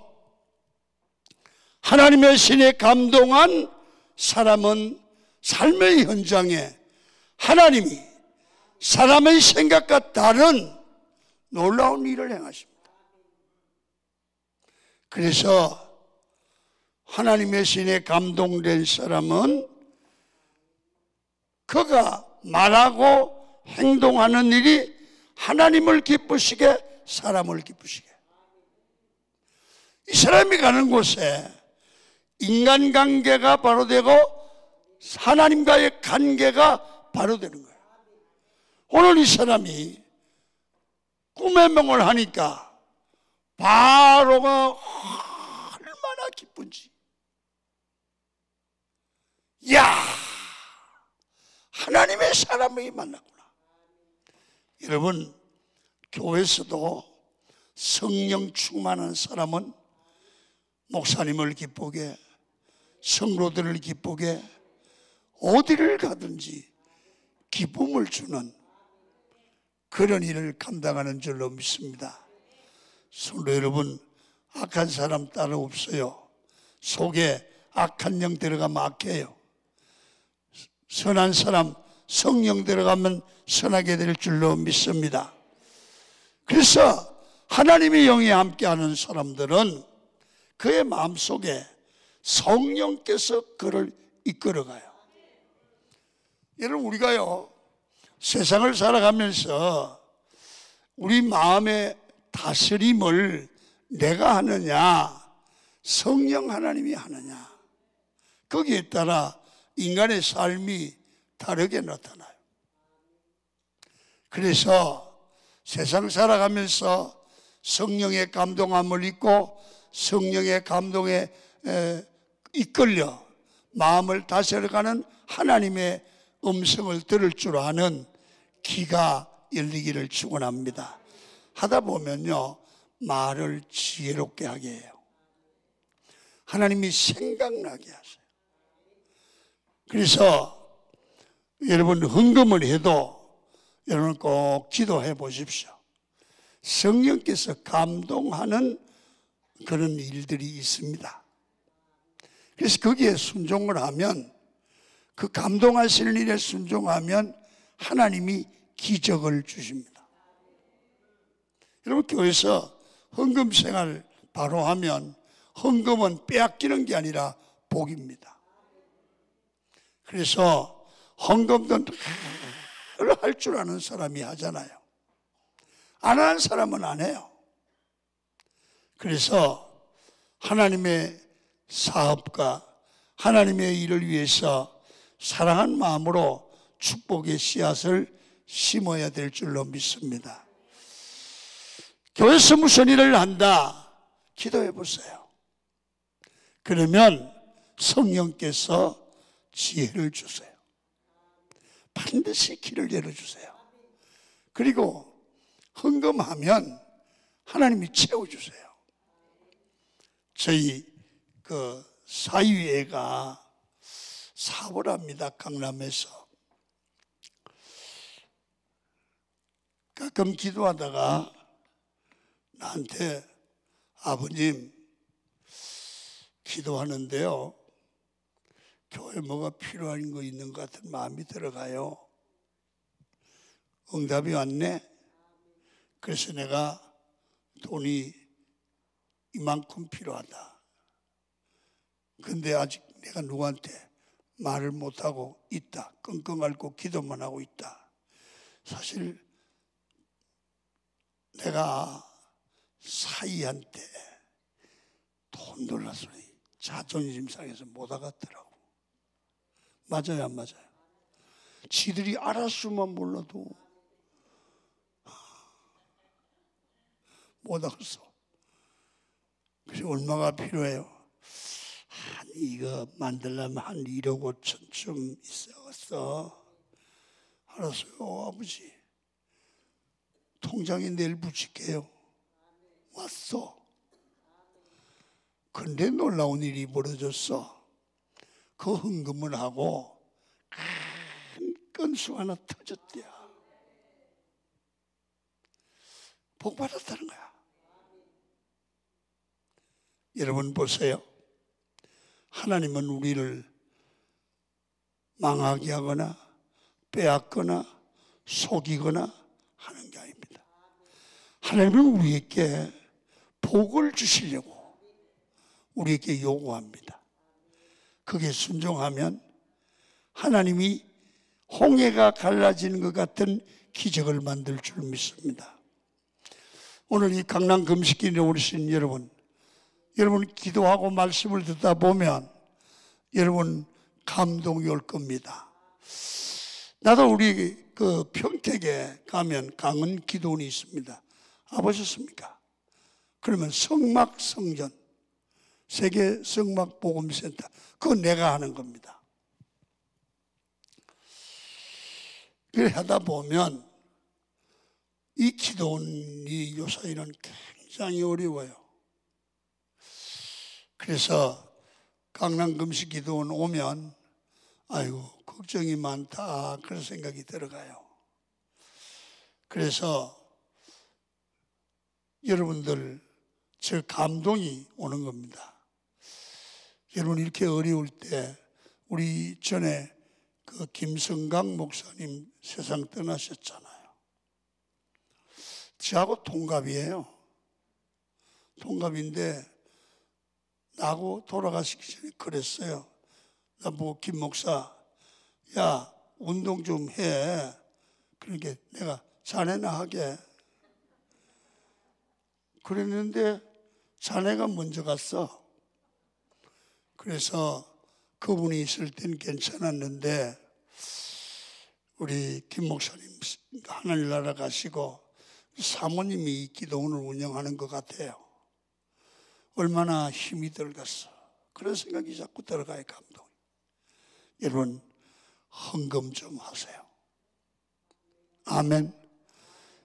하나님의 신에 감동한 사람은 삶의 현장에 하나님이 사람의 생각과 다른 놀라운 일을 행하십니다. 그래서 하나님의 신에 감동된 사람은 그가 말하고 행동하는 일이 하나님을 기쁘시게, 사람을 기쁘시게. 이 사람이 가는 곳에 인간관계가 바로 되고 하나님과의 관계가 바로 되는 거예요. 오늘 이 사람이 꿈의 명을 하니까 바로가 얼마나 기쁜지. 야, 하나님의 사람이 만났구나. 여러분, 교회에서도 성령 충만한 사람은 목사님을 기쁘게, 성도들을 기쁘게, 어디를 가든지 기쁨을 주는 그런 일을 감당하는 줄로 믿습니다. 성도 여러분, 악한 사람 따로 없어요. 속에 악한 영 들어가면 악해요. 선한 사람, 성령 들어가면 선하게 될 줄로 믿습니다. 그래서 하나님의 영이 함께하는 사람들은 그의 마음속에 성령께서 그를 이끌어가요. 여러분, 우리가요, 세상을 살아가면서 우리 마음의 다스림을 내가 하느냐, 성령 하나님이 하느냐, 거기에 따라 인간의 삶이 다르게 나타나요. 그래서 세상 살아가면서 성령의 감동함을 잊고 성령의 감동에 이끌려 마음을 다스려가는 하나님의 음성을 들을 줄 아는 귀가 열리기를 축원합니다. 하다 보면요, 말을 지혜롭게 하게 해요. 하나님이 생각나게 하세요. 그래서 여러분, 헌금을 해도 여러분 꼭 기도해 보십시오. 성령께서 감동하는 그런 일들이 있습니다. 그래서 거기에 순종을 하면, 그 감동하시는 일에 순종하면 하나님이 기적을 주십니다. 여러분, 교회에서 헌금 생활 바로 하면 헌금은 빼앗기는 게 아니라 복입니다. 그래서 헌금도 할 줄 아는 사람이 하잖아요. 안 하는 사람은 안 해요. 그래서 하나님의 사업과 하나님의 일을 위해서 사랑한 마음으로 축복의 씨앗을 심어야 될 줄로 믿습니다. 교회에서 무슨 일을 한다? 기도해 보세요. 그러면 성령께서 지혜를 주세요. 반드시 길을 열어주세요. 그리고 헌금하면 하나님이 채워주세요. 저희 그 사위애가 사업을 합니다. 강남에서. 가끔 기도하다가 나한테, 아버님, 기도하는데요, 교회 뭐가 필요한 거 있는 것 같은 마음이 들어가요. 응답이 왔네. 그래서 내가 돈이 이만큼 필요하다. 근데 아직 내가 누구한테 말을 못하고 있다. 끙끙 앓고 기도만 하고 있다. 사실 내가 사이한테 돈 달라 소리 자존심 상해서 못 하겠더라고. 맞아요, 안 맞아요? 지들이 알았으면 몰라도 못 하겠어. 그래서 얼마가 필요해요? 이거 만들려면 한 1억 5천쯤 있어갔어. 알았어요, 아버지. 통장에 내일 붙일게요. 왔어. 근데 놀라운 일이 벌어졌어. 그 헌금을 하고 큰 건수 하나 터졌대요. 복 받았다는 거야. 여러분 보세요. 하나님은 우리를 망하게 하거나 빼앗거나 속이거나 하는 게 아닙니다. 하나님은 우리에게 복을 주시려고 우리에게 요구합니다. 그게 순종하면 하나님이 홍해가 갈라지는 것 같은 기적을 만들 줄 믿습니다. 오늘 이 강남 금식기에 오신 여러분 기도하고 말씀을 듣다 보면 여러분 감동이 올 겁니다. 나도 우리 그 평택에 가면 강은 기도원이 있습니다. 와보셨습니까? 그러면 성막성전, 세계 성막복음센터, 그건 내가 하는 겁니다. 그래 하다 보면 이 기도원이 요사이는 굉장히 어려워요. 그래서 강남 금식 기도원 오면 아이고 걱정이 많다 그런 생각이 들어가요. 그래서 여러분들 저 감동이 오는 겁니다. 여러분 이렇게 어려울 때 우리 전에 그 김성강 목사님 세상 떠나셨잖아요. 저하고 동갑이에요. 동갑인데 나하고 돌아가시기 전에 그랬어요. 나보고 김 목사, 야 운동 좀 해. 그러니까 내가 자네나 하게. 그랬는데 자네가 먼저 갔어. 그래서 그분이 있을 땐 괜찮았는데 우리 김 목사님 하늘나라 가시고 사모님이 이 기도원을 운영하는 것 같아요. 얼마나 힘이 들겠어. 그런 생각이 자꾸 들어가요. 감동이. 여러분 헌금 좀 하세요. 아멘.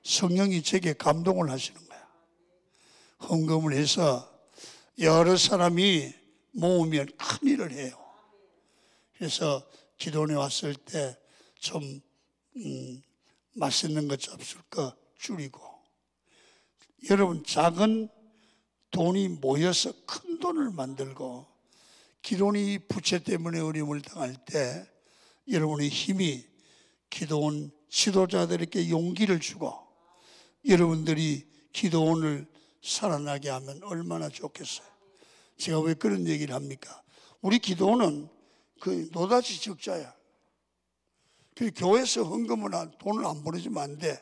성령이 제게 감동을 하시는 거야. 헌금을 해서 여러 사람이 모으면 큰일을 해요. 그래서 기도원에 왔을 때 좀 맛있는 거 잡술 거 줄이고, 여러분 작은 돈이 모여서 큰 돈을 만들고, 기도원이 부채 때문에 어려움을 당할 때 여러분의 힘이 기도원 지도자들에게 용기를 주고 여러분들이 기도원을 살아나게 하면 얼마나 좋겠어요. 제가 왜 그런 얘기를 합니까? 우리 기도원은 그 노다지 적자야. 그 교회에서 헌금을 돈을 안 보내주면 안 돼.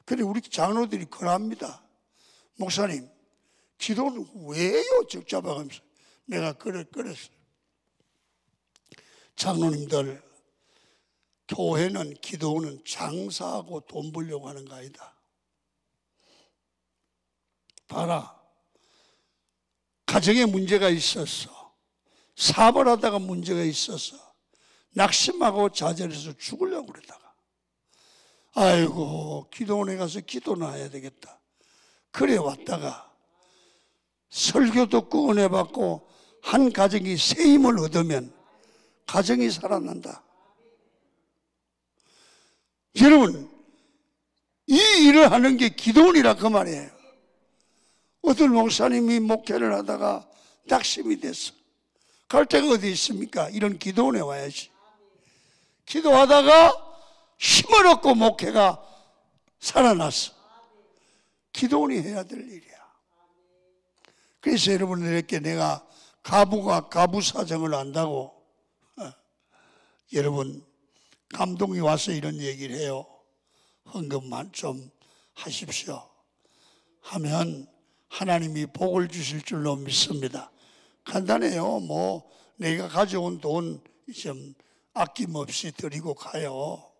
그런데 우리 장로들이 그럽니다. 목사님, 기도는 왜요? 적자 봐가면서. 내가 그랬어요. 장로님들, 교회는 기도는 장사하고 돈 벌려고 하는 거 아니다. 봐라. 가정에 문제가 있었어. 사업을 하다가 문제가 있었어. 낙심하고 좌절해서 죽으려고 그러다가 아이고 기도원에 가서 기도나 해야 되겠다. 그래 왔다가 설교 듣고 은혜 받고 한 가정이 새 힘을 얻으면 가정이 살아난다. 여러분 이 일을 하는 게 기도원이라 그 말이에요. 어떤 목사님이 목회를 하다가 낙심이 됐어. 갈 데가 어디 있습니까? 이런 기도원에 와야지. 기도하다가 힘을 얻고 목회가 살아났어. 기도원이 해야 될 일이야. 그래서 여러분들에게 내가 가부가 가부 사정을 안다고 여러분 감동이 와서 이런 얘기를 해요. 헌금만 좀 하십시오 하면 하나님이 복을 주실 줄로 믿습니다. 간단해요. 뭐 내가 가져온 돈 좀 아낌없이 드리고 가요.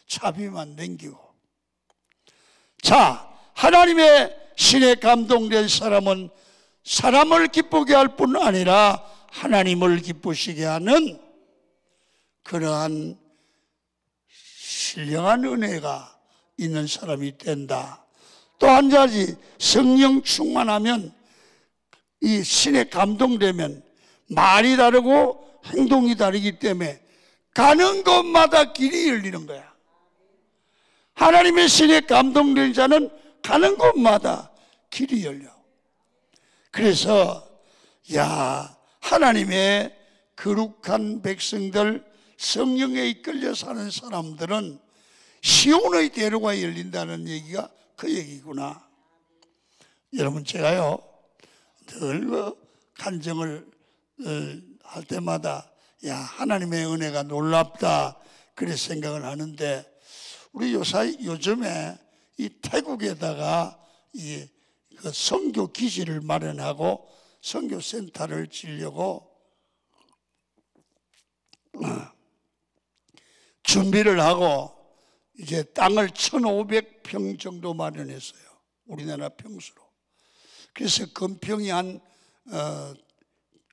차비만 남기고. 자, 하나님의 신에 감동된 사람은 사람을 기쁘게 할 뿐 아니라 하나님을 기쁘시게 하는 그러한 신령한 은혜가 있는 사람이 된다. 또 한 가지, 성령 충만하면 이 신에 감동되면 말이 다르고 행동이 다르기 때문에 가는 곳마다 길이 열리는 거야. 하나님의 신에 감동된 자는 가는 곳마다 길이 열려. 그래서 야, 하나님의 거룩한 백성들, 성령에 이끌려 사는 사람들은 시온의 대로가 열린다는 얘기가 그 얘기구나. 여러분 제가요 늘 간증을 할 때마다 야 하나님의 은혜가 놀랍다 그래 생각을 하는데 우리 요즘에 이 태국에다가 그 선교 기지를 마련하고 선교 센터를 지려고 준비를 하고 이제 땅을 1,500평 정도 마련했어요. 우리나라 평수로. 그래서 건평이 한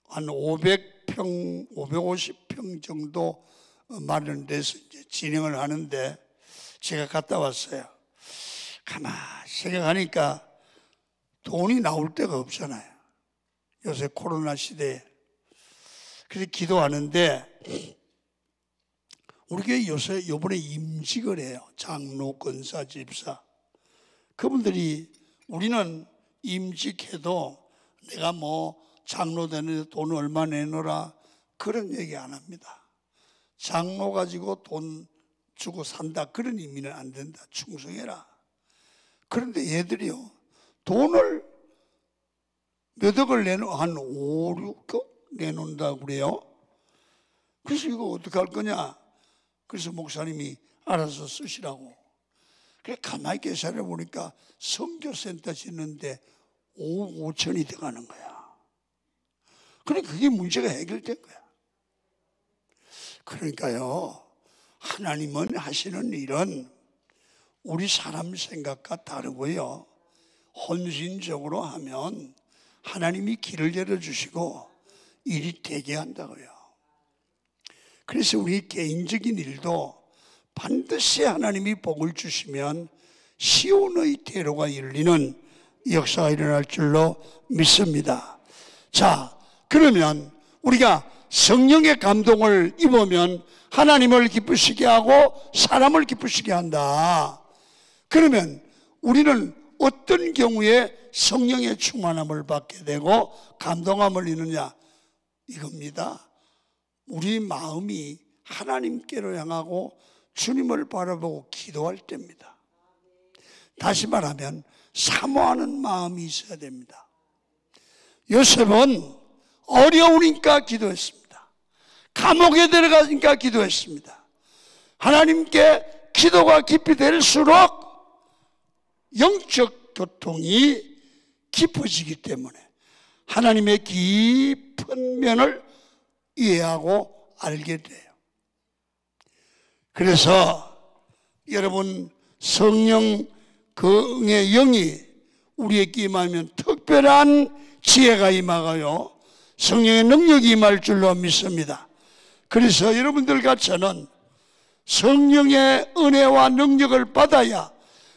500평, 550평 정도 마련돼서 이제 진행을 하는데 제가 갔다 왔어요. 가만히 생각하니까 돈이 나올 데가 없잖아요. 요새 코로나 시대에. 그래서 기도하는데 우리 교회 요번에 임직을 해요. 장로, 권사, 집사. 그분들이 우리는 임직해도 내가 뭐 장로 되는데 돈 얼마 내놓으라 그런 얘기 안 합니다. 장로 가지고 돈 주고 산다 그런 의미는 안 된다. 충성해라. 그런데 얘들이요 돈을 몇 억을 한 5, 6억 내놓는다고 그래요. 그래서 이거 어떻게 할 거냐. 그래서 목사님이 알아서 쓰시라고. 그래 가만히 계산해 보니까 선교센터 짓는데 5억 5천이 들어가는 거야. 그래 그게 문제가 해결된 거야. 그러니까요 하나님은 하시는 일은 우리 사람 생각과 다르고요 헌신적으로 하면 하나님이 길을 열어주시고 일이 되게 한다고요. 그래서 우리 개인적인 일도 반드시 하나님이 복을 주시면 시온의 대로가 열리는 역사가 일어날 줄로 믿습니다. 자, 그러면 우리가 성령의 감동을 입으면 하나님을 기쁘시게 하고 사람을 기쁘시게 한다. 그러면 우리는 어떤 경우에 성령의 충만함을 받게 되고 감동함을 이느냐 이겁니다. 우리 마음이 하나님께로 향하고 주님을 바라보고 기도할 때입니다. 다시 말하면 사모하는 마음이 있어야 됩니다. 요셉은 어려우니까 기도했습니다. 감옥에 들어가니까 기도했습니다. 하나님께 기도가 깊이 될수록 영적 교통이 깊어지기 때문에 하나님의 깊은 면을 이해하고 알게 돼요. 그래서 여러분 성령 그의 영이 우리에게 임하면 특별한 지혜가 임하고요 성령의 능력이 임할 줄로 믿습니다. 그래서 여러분들과 저는 성령의 은혜와 능력을 받아야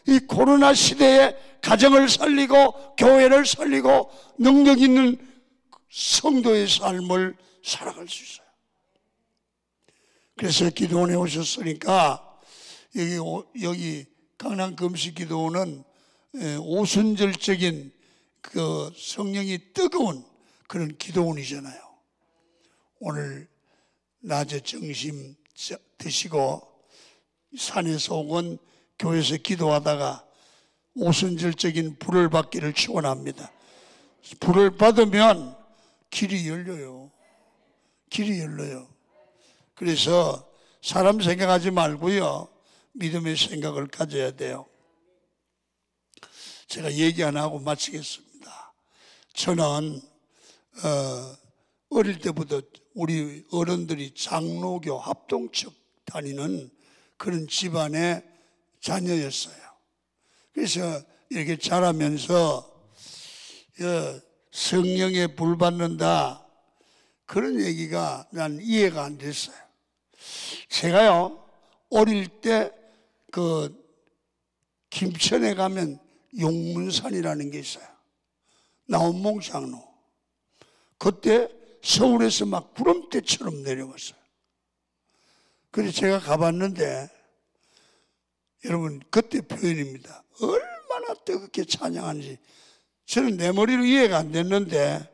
이 코로나 시대에 가정을 살리고 교회를 살리고 능력 있는 성도의 삶을 살아갈 수 있어요. 그래서 기도원에 오셨으니까 여기 강남 금식기도원은 오순절적인 그 성령이 뜨거운 그런 기도원이잖아요. 오늘 낮에 점심 드시고 산에서 혹은 교회에서 기도하다가 오순절적인 불을 받기를 축원합니다. 불을 받으면 길이 열려요. 길이 열려요. 그래서 사람 생각하지 말고요 믿음의 생각을 가져야 돼요. 제가 얘기 안 하고 마치겠습니다. 저는 어릴 때부터 우리 어른들이 장로교 합동측 다니는 그런 집안의 자녀였어요. 그래서 이렇게 자라면서 성령에 불 받는다 그런 얘기가 난 이해가 안 됐어요. 제가요 어릴 때 그 김천에 가면 용문산이라는 게 있어요. 나온몽 장로. 그때 서울에서 막 구름대처럼 내려왔어요. 그래서 제가 가봤는데 여러분 그때 표현입니다. 얼마나 뜨겁게 찬양하는지 저는 내 머리로 이해가 안 됐는데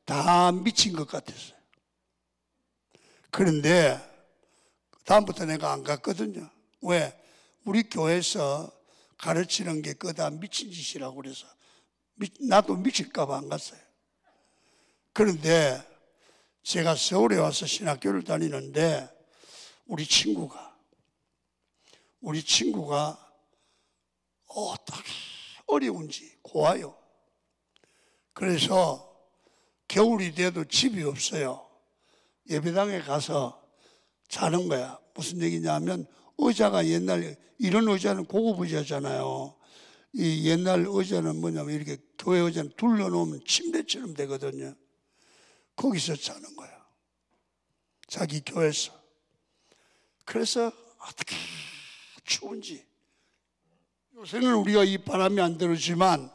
다 미친 것 같았어요. 그런데 다음부터 내가 안 갔거든요. 왜? 우리 교회에서 가르치는 게 그거 다 미친 짓이라고 그래서 나도 미칠까 봐 안 갔어요. 그런데 제가 서울에 와서 신학교를 다니는데 우리 친구가 어떻게 어려운지 고와요. 그래서 겨울이 돼도 집이 없어요. 예배당에 가서 자는 거야. 무슨 얘기냐면 의자가 옛날 이런 의자는 고급 의자잖아요. 이 옛날 의자는 뭐냐면 이렇게 교회 의자는 둘러놓으면 침대처럼 되거든요. 거기서 자는 거야. 자기 교회에서. 그래서 어떻게 추운지. 요새는 우리가 이 바람이 안 들어오지만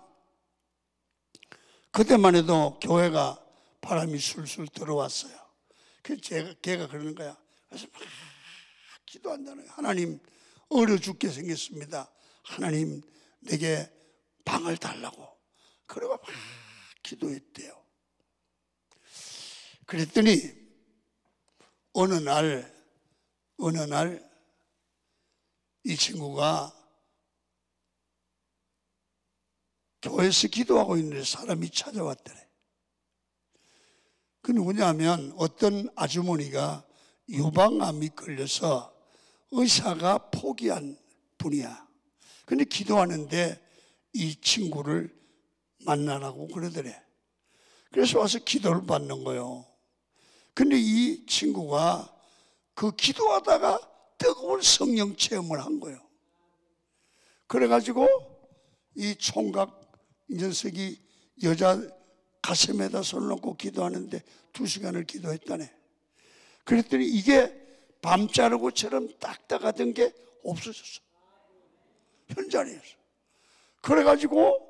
그때만 해도 교회가 바람이 술술 들어왔어요. 그래서 걔가 그러는 거야. 그래서 막 기도한다는 거야. 하나님, 얼어 죽게 생겼습니다. 하나님, 내게 방을 달라고. 그러고 막 기도했대요. 그랬더니 어느 날 이 친구가 교회에서 기도하고 있는데 사람이 찾아왔더래. 그 누구냐면 어떤 아주머니가 유방암이 걸려서 의사가 포기한 분이야. 근데 기도하는데 이 친구를 만나라고 그러더래. 그래서 와서 기도를 받는 거예요. 근데 이 친구가 그 기도하다가 뜨거운 성령 체험을 한 거예요. 그래가지고 이 총각 이 녀석이 여자 가슴에다 손을 놓고 기도하는데 2시간을 기도했다네. 그랬더니 이게 밤자르고처럼 딱딱하던 게 없어졌어. 현자리에서. 그래가지고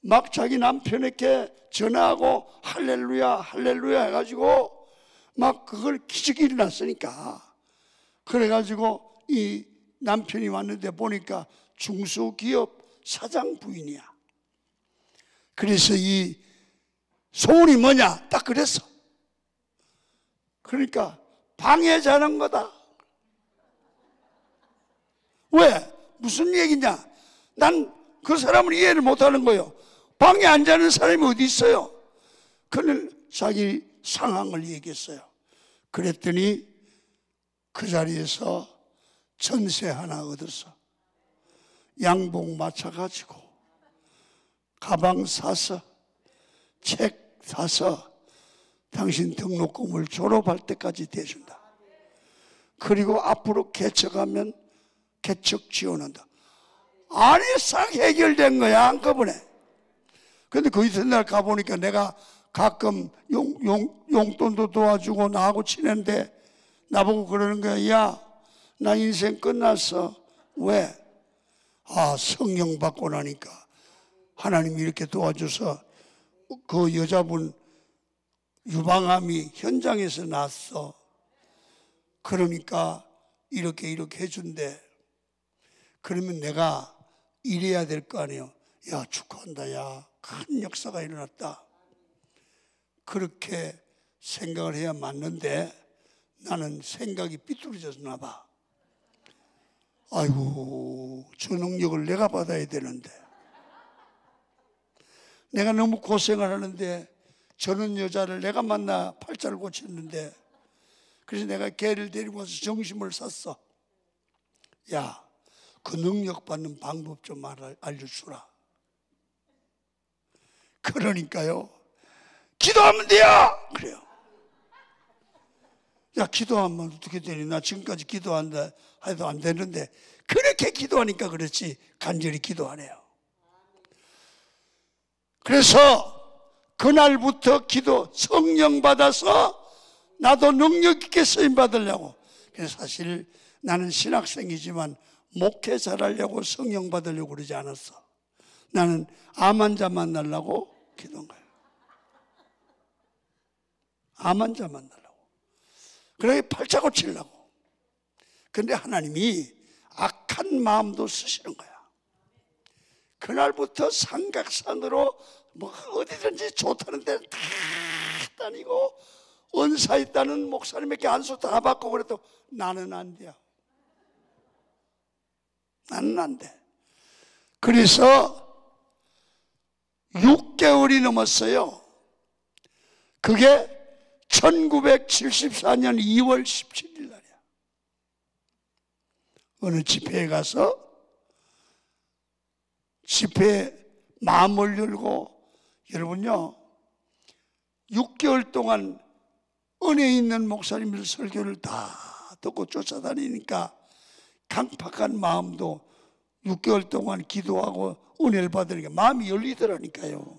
막 자기 남편에게 전화하고 할렐루야 할렐루야 해가지고 막 그걸 기적이 일어났으니까. 그래가지고 이 남편이 왔는데 보니까 중소기업 사장 부인이야. 그래서 이 소원이 뭐냐 딱 그랬어. 그러니까 방에 자는 거다. 왜? 무슨 얘기냐? 난 그 사람을 이해를 못하는 거예요. 방에 안 자는 사람이 어디 있어요? 그는 자기 상황을 얘기했어요. 그랬더니 그 자리에서 전세 하나 얻어서 양복 맞춰가지고 가방 사서 책 사서 당신 등록금을 졸업할 때까지 대준다. 그리고 앞으로 개척하면 개척 지원한다. 아니 싹 해결된 거야 한꺼번에. 근데 그 이튿날 가보니까 내가 가끔 용돈도 도와주고 나하고 친했는데 나보고 그러는 거야. 야, 나 인생 끝났어. 왜? 아, 성령 받고 나니까 하나님이 이렇게 도와줘서 그 여자분 유방암이 현장에서 났어. 그러니까 이렇게 해준대. 그러면 내가 이래야 될 거 아니에요. 야, 축하한다. 야, 큰 역사가 일어났다. 그렇게 생각을 해야 맞는데 나는 생각이 삐뚤어졌나 봐. 아이고, 저 능력을 내가 받아야 되는데. 내가 너무 고생을 하는데 저런 여자를 내가 만나 팔자를 고쳤는데, 그래서 내가 걔를 데리고 와서 정심을 샀어. 야, 그 능력 받는 방법 좀 알려주라. 그러니까요, 기도하면 돼요. 그래요. 야, 기도하면 어떻게 되니? 나 지금까지 기도한다 해도 안 되는데 그렇게 기도하니까 그렇지 간절히 기도하네요. 그래서 그날부터 기도 성령 받아서 나도 능력 있게 쓰임 받으려고. 그래서 사실 나는 신학생이지만 목회 잘하려고 성령 받으려고 그러지 않았어. 나는 암 환자 만나려고 기도한 거예요. 암 환자 만나려고. 그러게 팔자 고치려고. 근데 하나님이 악한 마음도 쓰시는 거야. 그날부터 삼각산으로 뭐 어디든지 좋다는 데는 다 다니고 은사 있다는 목사님에게 안수 다 받고 그래도 나는 안 돼요. 나는 안 돼. 그래서 6개월이 넘었어요. 그게 1974년 2월 17일 날이야. 어느 집회에 가서 집회에 마음을 열고, 여러분요, 6개월 동안 은혜 있는 목사님들 설교를 다 듣고 쫓아다니니까 강팍한 마음도 6개월 동안 기도하고 은혜를 받으니까 마음이 열리더라니까요.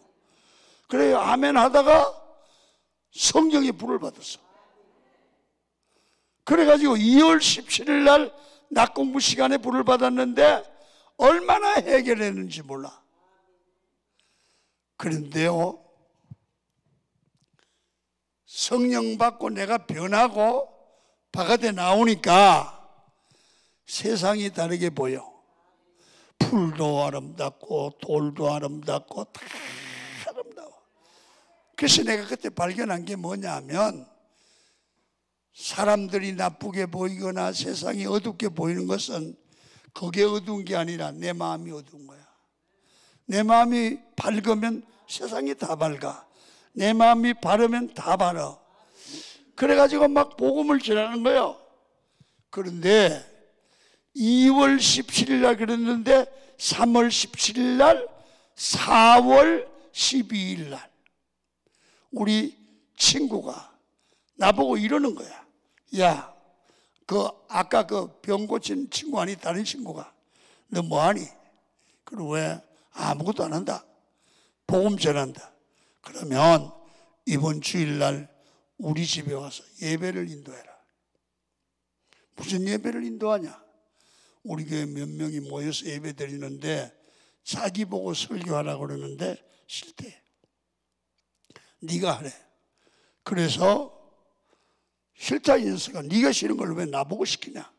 그래요. 아멘 하다가 성령의 불을 받았어. 그래가지고 2월 17일 날 낮 공부 시간에 불을 받았는데 얼마나 해결했는지 몰라. 그런데요, 성령 받고 내가 변하고 바깥에 나오니까 세상이 다르게 보여. 풀도 아름답고 돌도 아름답고 다 아름다워. 그래서 내가 그때 발견한 게 뭐냐면, 사람들이 나쁘게 보이거나 세상이 어둡게 보이는 것은 그게 어두운 게 아니라 내 마음이 어두운 거야. 내 마음이 밝으면 세상이 다 밝아. 내 마음이 바르면 다 바라. 그래가지고 막 복음을 전하는 거예요. 그런데 2월 17일 날 그랬는데 3월 17일 날, 4월 12일 날 우리 친구가 나보고 이러는 거야. 야, 아까 그 병 고친 친구 아니, 다른 친구가, 너 뭐하니? 그럼 왜? 아무것도 안 한다. 복음 전한다. 그러면 이번 주일날 우리 집에 와서 예배를 인도해라. 무슨 예배를 인도하냐? 우리 교회 몇 명이 모여서 예배 드리는데 자기 보고 설교하라고 그러는데 싫대. 네가 하래. 그래서 싫다 이 녀석아, 네가 싫은 걸 왜 나보고 시키냐?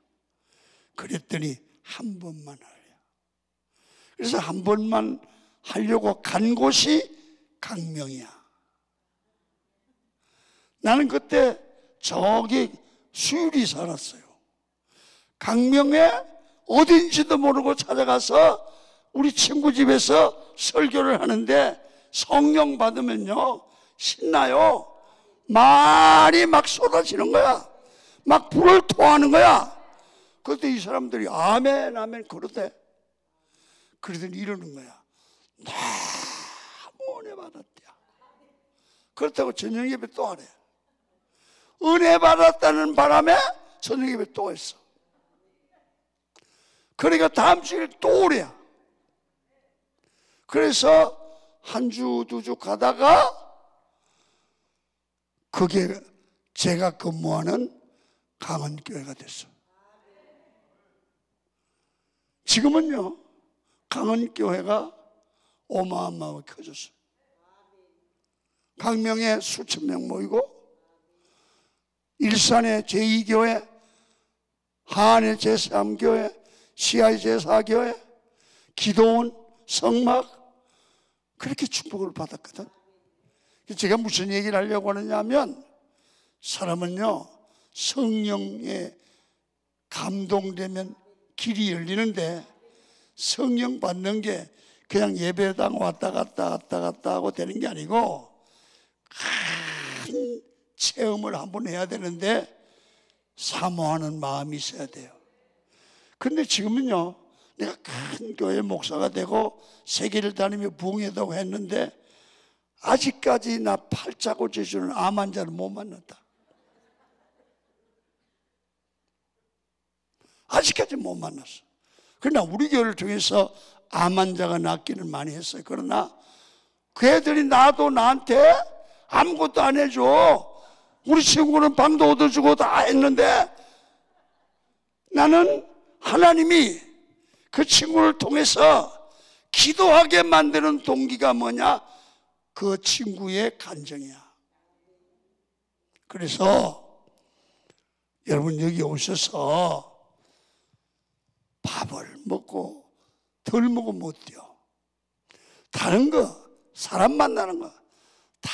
그랬더니 한 번만 하래. 그래서 한 번만 하려고 간 곳이 강명이야. 나는 그때 저기 수율이 살았어요. 강명에 어딘지도 모르고 찾아가서 우리 친구 집에서 설교를 하는데 성령 받으면요 신나요. 말이 막 쏟아지는 거야. 막 불을 토하는 거야. 그때 이 사람들이 아멘 아멘 그러대. 그러더니 이러는 거야. 너무 은혜 받았대요. 그렇다고 저녁 예배 또 하래. 은혜 받았다는 바람에 저녁 예배 또 했어. 그러니까 다음 주일 또 오래야. 그래서 한 주, 두 주 가다가 그게 제가 근무하는 강원교회가 됐어. 지금은요, 강원교회가 어마어마하게 커졌어. 강명에 수천 명 모이고, 일산의 제2교회, 하안의 제3교회, 시아의 제4교회, 기도원, 성막, 그렇게 축복을 받았거든. 제가 무슨 얘기를 하려고 하느냐 하면, 사람은요 성령에 감동되면 길이 열리는데, 성령 받는 게 그냥 예배당 왔다 갔다 하고 되는 게 아니고 큰 체험을 한번 해야 되는데 사모하는 마음이 있어야 돼요. 근데 지금은요, 내가 큰 교회 목사가 되고 세계를 다니며 부흥회도 했는데 아직까지 나 팔자 고쳐주는 암 환자를 못 만났다. 아직까지 못 만났어. 그러나 우리 교회를 통해서 암 환자가 낫기는 많이 했어요. 그러나 그 애들이 나도 나한테 아무것도 안 해줘. 우리 친구는 방도 얻어주고 다 했는데 나는 하나님이 그 친구를 통해서 기도하게 만드는 동기가 뭐냐? 그 친구의 간정이야. 그래서 여러분 여기 오셔서 밥을 먹고 덜 먹으면 못 뛰어. 다른 거, 사람 만나는 거 다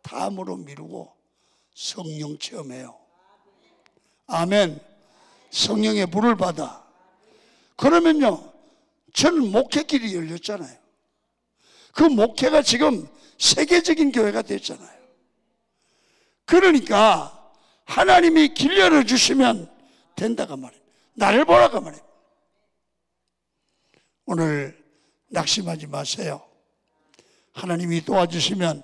다음으로 미루고 성령 체험해요. 아멘. 성령의 불을 받아. 그러면요, 저는 목회길이 열렸잖아요. 그 목회가 지금 세계적인 교회가 됐잖아요. 그러니까 하나님이 길 열어주시면 된다고 말해요. 나를 보라고 말해요. 오늘 낙심하지 마세요. 하나님이 도와주시면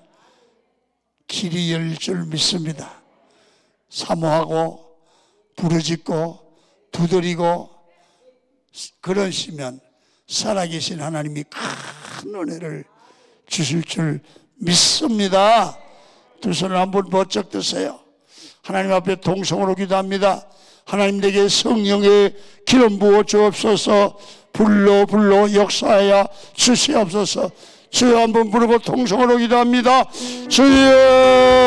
길이 열릴 줄 믿습니다. 사모하고 부르짖고 두드리고 그러시면 살아계신 하나님이 큰 은혜를 주실 줄 믿습니다. 두 손을 한번 번쩍 드세요. 하나님 앞에 동성으로 기도합니다. 하나님 내게 성령의 기름 부어 주옵소서. 불로 역사하여 주시옵소서. 주여 한번 부르고 동성으로 기도합니다. 주여